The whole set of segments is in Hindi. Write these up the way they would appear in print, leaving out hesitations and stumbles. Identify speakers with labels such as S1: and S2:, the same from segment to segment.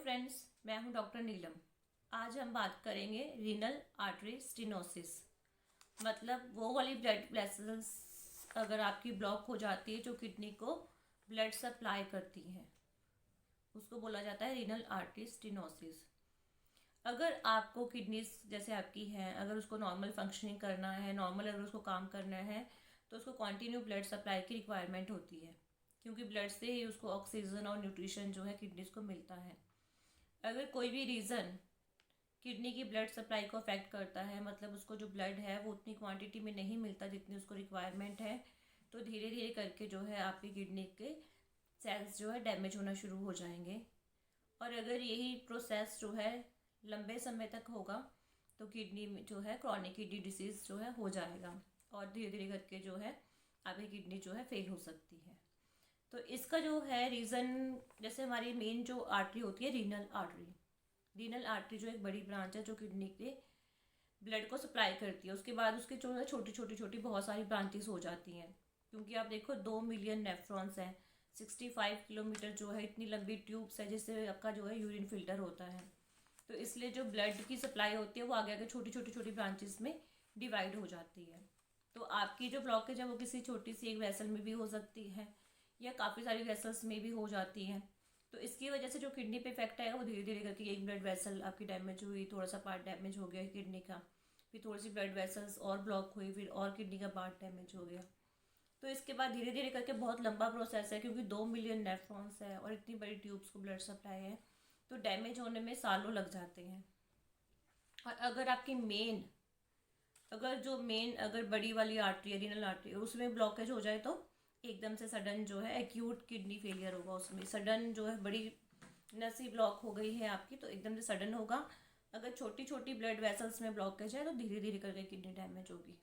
S1: फ्रेंड्स, मैं हूं डॉक्टर नीलम। आज हम बात करेंगे रीनल आर्टरी स्टेनोसिस। मतलब वो वाली ब्लड वेसल्स अगर आपकी ब्लॉक हो जाती है जो किडनी को ब्लड सप्लाई करती हैं, उसको बोला जाता है रीनल आर्टरी स्टेनोसिस। अगर आपको किडनीज जैसे आपकी हैं, अगर उसको नॉर्मल फंक्शनिंग करना है, नॉर्मल अगर उसको काम करना है, तो उसको कंटिन्यू ब्लड सप्लाई की रिक्वायरमेंट होती है, क्योंकि ब्लड से ही उसको ऑक्सीजन और न्यूट्रिशन जो है किडनीज को मिलता है। अगर कोई भी रीज़न किडनी की ब्लड सप्लाई को अफेक्ट करता है, मतलब उसको जो ब्लड है वो उतनी क्वांटिटी में नहीं मिलता जितनी उसको रिक्वायरमेंट है, तो धीरे धीरे करके जो है आपकी किडनी के सेल्स जो है डैमेज होना शुरू हो जाएंगे। और अगर यही प्रोसेस जो है लंबे समय तक होगा तो किडनी में जो है क्रॉनिक किडनी डिसीज़ जो है हो जाएगा, और धीरे धीरे करके जो है आपकी किडनी जो है फेल हो सकती है। तो इसका जो है रीज़न, जैसे हमारी मेन जो आर्टरी होती है रीनल आर्टरी जो एक बड़ी ब्रांच है जो किडनी के ब्लड को सप्लाई करती है, उसके बाद उसके जो है छोटी छोटी छोटी बहुत सारी ब्रांचेस हो जाती हैं। क्योंकि आप देखो 2 मिलियन नेफ्रॉन्स हैं, 65 किलोमीटर जो है इतनी लंबी ट्यूब्स है जिससे आपका जो है यूरिन फिल्टर होता है। तो इसलिए जो ब्लड की सप्लाई होती है वो आगे आगे छोटी छोटी छोटी ब्रांचेस में डिवाइड हो जाती है। तो आपकी जो ब्लॉकेज है वो किसी छोटी सी एक वेसल में भी हो सकती है, या काफ़ी सारी वेसल्स में भी हो जाती है। तो इसकी वजह से जो किडनी पे इफेक्ट आएगा वो धीरे धीरे करके एक ब्लड वेसल आपकी डैमेज हुई, थोड़ा सा पार्ट डैमेज हो गया किडनी का, फिर थोड़ी सी ब्लड वेसल्स और ब्लॉक हुई, फिर और किडनी का पार्ट डैमेज हो गया। तो इसके बाद धीरे धीरे करके बहुत लंबा प्रोसेस है, क्योंकि 2 मिलियन नेफ्रॉन्स है और इतनी बड़ी ट्यूब्स को ब्लड सप्लाई है, तो डैमेज होने में सालों लग जाते हैं। और अगर आपकी अगर बड़ी वाली आर्टरी है, रीनल आर्टरी, उसमें ब्लॉकेज हो जाए तो एकदम से सडन जो है एक्यूट किडनी फेलियर होगा। उसमें सडन जो है बड़ी नसी ब्लॉक हो गई है आपकी, तो एकदम से सडन होगा। अगर छोटी छोटी ब्लड वेसल्स में ब्लॉकेज है तो धीरे धीरे करके किडनी डैमेज होगी।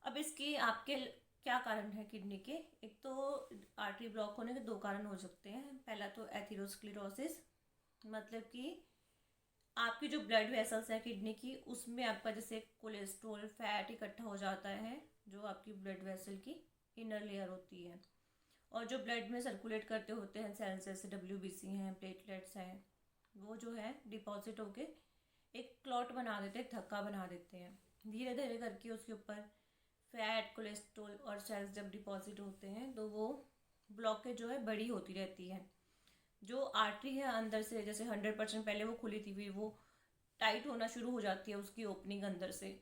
S1: अब इसकी आपके क्या कारण है किडनी के? एक तो आर्टरी ब्लॉक होने के दो कारण हो सकते हैं। पहला तो एथेरोस्क्लेरोसिस, मतलब कि आपकी जो ब्लड वेसल्स है किडनी की, उसमें आपका जैसे कोलेस्ट्रॉल फैट इकट्ठा हो जाता है, जो आपकी ब्लड वेसल की इनर लेयर होती है, और जो ब्लड में सर्कुलेट करते होते हैं सेल्स जैसे WBC हैं, प्लेटलेट्स हैं, वो जो है डिपॉजिट होके एक क्लॉट बना देते हैं, एक थक्का बना देते हैं। धीरे धीरे करके उसके ऊपर फैट, कोलेस्ट्रॉल और सेल्स जब डिपॉजिट होते हैं तो वो ब्लॉकेज जो है बड़ी होती रहती है। जो आर्टरी है अंदर से, जैसे 100% पहले वो खुली थी, फिर वो टाइट होना शुरू हो जाती है उसकी ओपनिंग अंदर से।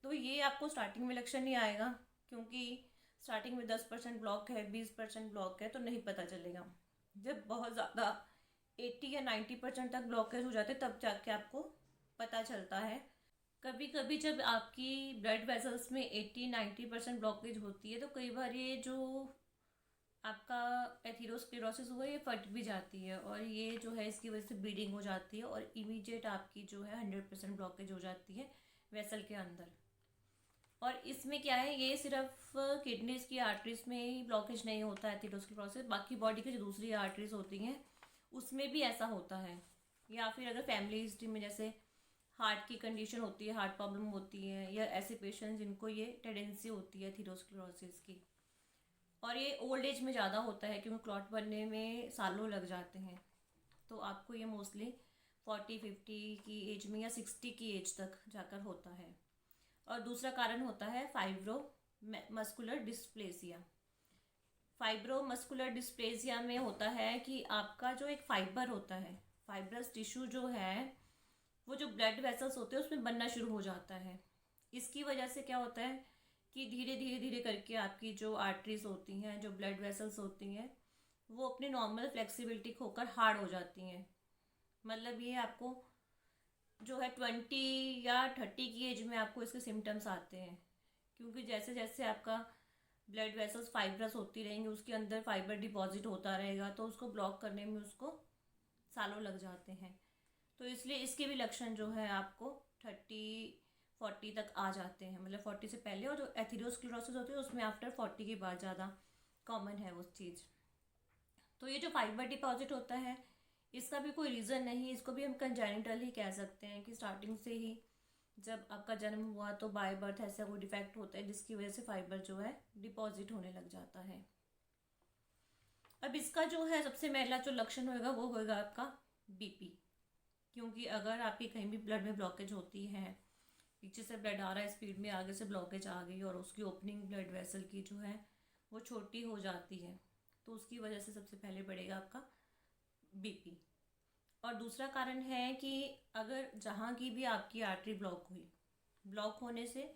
S1: तो ये आपको स्टार्टिंग में लक्षण नहीं आएगा, क्योंकि स्टार्टिंग में 10% ब्लॉक है, 20% ब्लॉक है, तो नहीं पता चलेगा। जब बहुत ज़्यादा 80 या 90% तक ब्लॉकेज हो जाते तब जाके आपको पता चलता है। कभी कभी जब आपकी ब्लड वेसल्स में 80-90% ब्लॉकेज होती है तो कई बार ये जो आपका एथेरोस्क्लेरोसिस हुआ ये फट भी जाती है, और ये जो है इसकी वजह से ब्लीडिंग हो जाती है, और इमीडिएट आपकी जो है 100% ब्लॉकेज हो जाती है वेसल के अंदर। और इसमें क्या है, ये सिर्फ किडनीज की आर्टरीज में ही ब्लॉकेज नहीं होता है एथेरोस्क्लेरोसिस, बाकी बॉडी की जो दूसरी आर्टरीज होती हैं उसमें भी ऐसा होता है। या फिर अगर फैमिली हिस्ट्री में जैसे हार्ट की कंडीशन होती है, हार्ट प्रॉब्लम होती है, या ऐसे पेशेंट्स जिनको ये टेंडेंसी होती है एथेरोस्क्लेरोसिस की, और ये ओल्ड एज में ज़्यादा होता है क्योंकि क्लॉट बनने में सालों लग जाते हैं, तो आपको ये मोस्टली 40-50 की एज में या 60 की एज तक जाकर होता है। और दूसरा कारण होता है fibro muscular dysplasia. Fibro muscular dysplasia में होता है कि आपका जो एक फाइबर होता है, फाइब्रस टिश्यू जो है, वो जो ब्लड वेसल्स होते हैं उसमें बनना शुरू हो जाता है। इसकी वजह से क्या होता है कि धीरे धीरे धीरे करके आपकी जो आर्टरीज होती हैं, जो ब्लड वेसल्स होती हैं, वो अपनी नॉर्मल फ्लेक्सिबिलिटी खोकर हार्ड हो जाती हैं। मतलब ये आपको जो है 20 या 30 की एज में आपको इसके सिम्टम्स आते हैं, क्योंकि जैसे जैसे आपका ब्लड वेसल्स फाइब्रस होती रहेंगी, उसके अंदर फाइबर डिपॉजिट होता रहेगा, तो उसको ब्लॉक करने में उसको सालों लग जाते हैं। तो इसलिए इसके भी लक्षण जो है आपको 30-40 तक आ जाते हैं, मतलब 40 से पहले, और जो एथेरोस्क्लेरोसिस होती है उसमें आफ्टर 40 के बाद ज़्यादा कॉमन है वो चीज़। तो ये जो फाइबर डिपॉजिट होता है इसका भी कोई रीज़न नहीं, इसको भी हम कंजेनिटल ही कह सकते हैं कि स्टार्टिंग से ही जब आपका जन्म हुआ तो बाय बर्थ ऐसा कोई डिफेक्ट होता है जिसकी वजह से फाइबर जो है डिपॉजिट होने लग जाता है। अब इसका जो है सबसे पहला जो लक्षण होगा वो होगा आपका बीपी, क्योंकि अगर आपकी कहीं भी ब्लड में ब्लॉकेज होती है, पीछे से ब्लड आ रहा है स्पीड में, आगे से ब्लॉकेज आ गई और उसकी ओपनिंग ब्लड वेसल की जो है वो छोटी हो जाती है, तो उसकी वजह से सबसे पहले बढ़ेगा आपका बीपी। और दूसरा कारण है कि अगर जहाँ की भी आपकी आर्टरी ब्लॉक हुई, ब्लॉक होने से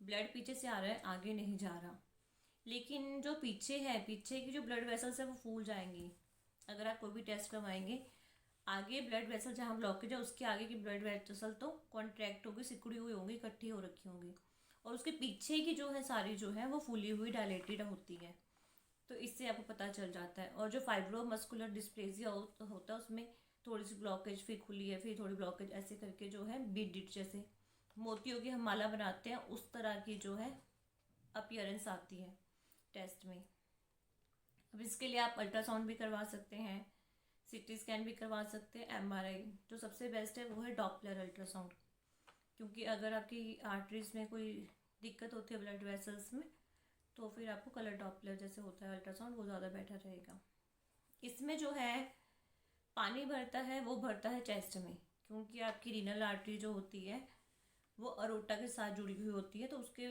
S1: ब्लड पीछे से आ रहा है, आगे नहीं जा रहा, लेकिन जो पीछे है, पीछे की जो ब्लड वेसल्स है वो फूल जाएंगी। अगर आप कोई भी टेस्ट करवाएंगे, आगे ब्लड वेसल जहाँ ब्लॉकेज है उसके आगे की ब्लड वेसल तो कॉन्ट्रैक्ट होगी, सिकुड़ी हुई होंगी, इकट्ठी हो रखी होंगी, और उसके पीछे की जो है सारी जो है वो फूली हुई डायलेटेड होती है। तो इससे आपको पता चल जाता है। और जो फाइब्रोमस्कुलर डिस्प्लेसिया होता है उसमें थोड़ी सी ब्लॉकेज, फिर खुली है, फिर थोड़ी ब्लॉकेज, ऐसे करके जो है बीट जैसे मोतियों की हम माला बनाते हैं उस तरह की जो है अपीयरेंस आती है टेस्ट में। अब इसके लिए आप अल्ट्रासाउंड भी करवा सकते हैं, सीटी स्कैन भी करवा सकते हैं, एमआरआई। जो सबसे बेस्ट है वो है डॉपलर अल्ट्रासाउंड, क्योंकि अगर आपकी आर्टरीज में कोई दिक्कत होती है ब्लड वेसल्स में, तो फिर आपको कलर डॉपलर जैसे होता है अल्ट्रासाउंड, वो ज़्यादा बेटर रहेगा। इसमें जो है पानी भरता है वो भरता है चेस्ट में, क्योंकि आपकी रीनल आर्टरी जो होती है वो अरोटा के साथ जुड़ी हुई होती है, तो उसके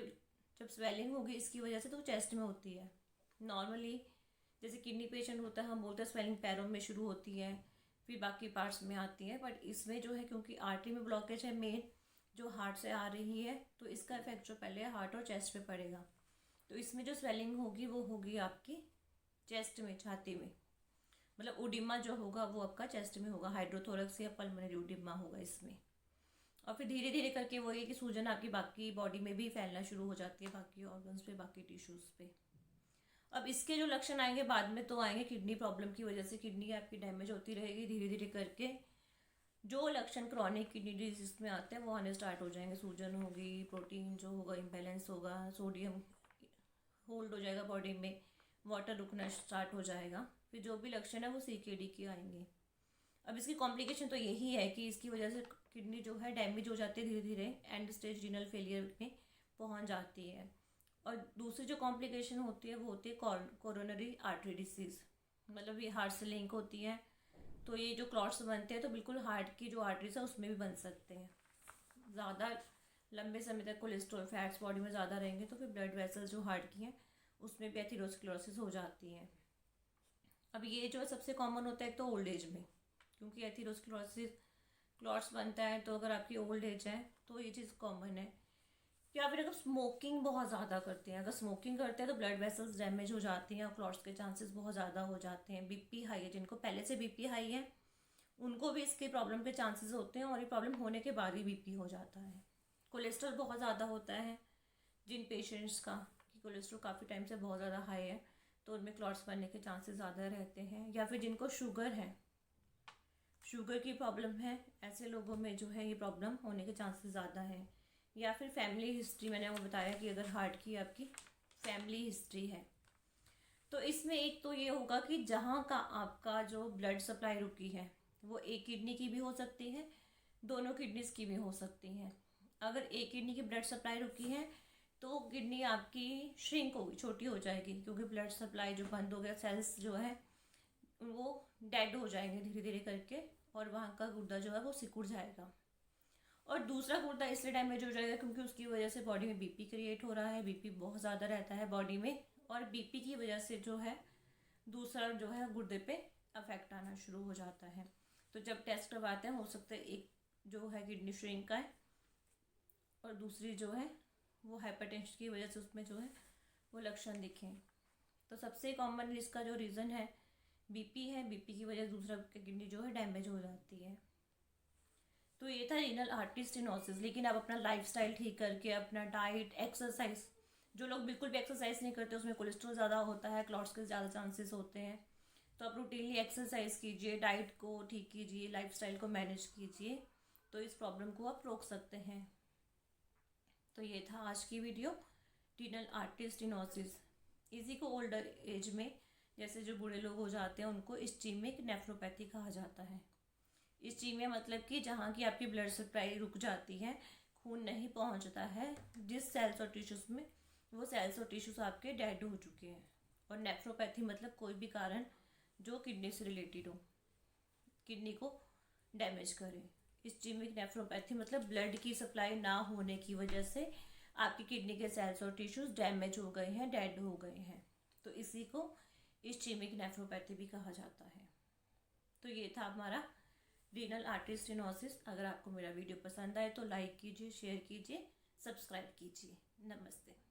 S1: जब स्वेलिंग होगी इसकी वजह से तो चेस्ट में होती है। नॉर्मली जैसे किडनी पेशेंट होता है, हम बोलते हैं स्वेलिंग पैरों में शुरू होती है, फिर बाकी पार्ट्स में आती है, बट इसमें जो है क्योंकि आर्टरी में ब्लॉकेज है मेन जो हार्ट से आ रही है, तो इसका इफेक्ट जो पहले हार्ट और चेस्ट पे पड़ेगा। तो इसमें जो स्वेलिंग होगी वो होगी आपकी चेस्ट में, छाती में, मतलब ओडिमा जो होगा वो आपका चेस्ट में होगा, हाइड्रोथोरक्स या पल्मोनरी ओडिमा होगा इसमें। और फिर धीरे धीरे करके वो ये कि सूजन आपकी बाकी बॉडी में भी फैलना शुरू हो जाती है, बाकी ऑर्गन्स पे, बाकी टिश्यूज़ पे। अब इसके जो लक्षण आएंगे बाद में तो आएंगे किडनी प्रॉब्लम की वजह से, किडनी आपकी डैमेज होती रहेगी धीरे धीरे करके। जो लक्षण क्रॉनिक किडनी डिजीज में आते हैं वो आने स्टार्ट हो जाएंगे, सूजन होगी, प्रोटीन जो होगा इम्बैलेंस होगा, सोडियम होल्ड हो जाएगा बॉडी में, वाटर रुकना स्टार्ट हो जाएगा, फिर जो भी लक्षण है वो सीकेडी के आएंगे। अब इसकी कॉम्प्लिकेशन तो यही है कि इसकी वजह से किडनी जो है डैमेज हो जाती है, धीरे धीरे एंड स्टेज रीनल फेलियर में पहुंच जाती है। और दूसरी जो कॉम्प्लिकेशन होती है वो होती है कोरोनरी आर्टरी डिसीज़, मतलब ये हार्ट से लिंक होती है, तो ये जो क्लॉट्स बनते हैं तो बिल्कुल हार्ट की जो आर्टरीज है उसमें भी बन सकते हैं। ज़्यादा लंबे समय तक कोलेस्ट्रॉल फैट्स बॉडी में ज़्यादा रहेंगे तो फिर ब्लड वेसल्स जो हार्ट की हैं उसमें भी एथेरोस्क्लेरोसिस हो जाती है। अब ये जो है सबसे कॉमन होता है एक तो ओल्ड एज में, क्योंकि एथेरोस्क्लेरोसिस क्लॉट्स बनता है, तो अगर आपकी ओल्ड एज है तो ये चीज़ कॉमन है। या फिर अगर स्मोकिंग बहुत ज़्यादा करते हैं, अगर स्मोकिंग करते हैं तो ब्लड वेसल्स डैमेज हो जाती हैं और क्लॉट्स के चांसेस बहुत ज़्यादा हो जाते हैं। बीपी हाई है, जिनको पहले से बीपी हाई है उनको भी इसके प्रॉब्लम के चांसेस होते हैं, और ये प्रॉब्लम होने के बाद ही बीपी हो जाता है। कोलेस्ट्रॉल बहुत ज़्यादा होता है जिन पेशेंट्स का, कि कोलेस्ट्रॉल काफ़ी टाइम से बहुत ज़्यादा हाई है तो उनमें क्लॉट्स बनने के चांसेस ज़्यादा रहते हैं। या फिर जिनको शुगर है, शुगर की प्रॉब्लम है, ऐसे लोगों में जो है ये प्रॉब्लम होने के चांसेस ज़्यादा है। या फिर फैमिली हिस्ट्री, मैंने वो बताया कि अगर हार्ट की आपकी फैमिली हिस्ट्री है, तो इसमें एक तो ये होगा कि जहाँ का आपका जो ब्लड सप्लाई रुकी है वो एक किडनी की भी हो सकती है, दोनों किडनीज की भी हो सकती है। अगर एक किडनी की ब्लड सप्लाई रुकी है तो किडनी आपकी श्रिंक होगी, छोटी हो जाएगी, क्योंकि ब्लड सप्लाई जो बंद हो गया, सेल्स जो है वो डेड हो जाएंगे धीरे धीरे करके, और वहाँ का गुर्दा जो है वो सिकुड़ जाएगा। और दूसरा गुर्दा इसलिए डैमेज हो जाएगा क्योंकि उसकी वजह से बॉडी में बीपी क्रिएट हो रहा है, बीपी बहुत ज़्यादा रहता है बॉडी में, और बीपी की वजह से जो है दूसरा जो है गुर्दे पे अफेक्ट आना शुरू हो जाता है। तो जब टेस्ट करवाते हैं हो सकता है एक जो है किडनी श्रिंक का है और दूसरी जो है वो हाइपरटेंशन की वजह से उसमें जो है वो लक्षण दिखें। तो सबसे कॉमन इसका जो रीज़न है बीपी है, बीपी की वजह से दूसरा किडनी जो है डैमेज हो जाती है। तो ये था रीनल आर्टरी स्टेनोसिस। लेकिन आप अपना लाइफस्टाइल ठीक करके, अपना डाइट, एक्सरसाइज, जो लोग बिल्कुल भी एक्सरसाइज नहीं करते उसमें कोलेस्ट्रॉल ज़्यादा होता है, क्लॉट्स के ज़्यादा चांसेस होते हैं, तो आप रूटीनली एक्सरसाइज कीजिए, डाइट को ठीक कीजिए, लाइफस्टाइल को मैनेज कीजिए, तो इस प्रॉब्लम को आप रोक सकते हैं। तो ये था आज की वीडियो, रीनल आर्टरी स्टेनोसिस। इसी को ओल्डर एज में, जैसे जो बूढ़े लोग हो जाते हैं, उनको इस्चीमिक नेफ्रोपैथी कहा जाता है। इस्चीमिया मतलब कि जहाँ की आपकी ब्लड सप्लाई रुक जाती है, खून नहीं पहुँचता है जिस सेल्स और टिश्यूज़ में, वो सेल्स और टिश्यूज़ आपके डेड हो चुके हैं। और नेफ्रोपैथी मतलब कोई भी कारण जो किडनी से रिलेटेड हो, किडनी को डैमेज करे। इस्चेमिक नेफ्रोपैथी मतलब ब्लड की सप्लाई ना होने की वजह से आपकी किडनी के सेल्स और टिश्यूज डैमेज हो गए हैं, डेड हो गए हैं, तो इसी को इस्चेमिक नेफ्रोपैथी भी कहा जाता है। तो ये था हमारा रीनल आर्टरी स्टेनोसिस। अगर आपको मेरा वीडियो पसंद आए तो लाइक कीजिए, शेयर कीजिए, सब्सक्राइब कीजिए। नमस्ते।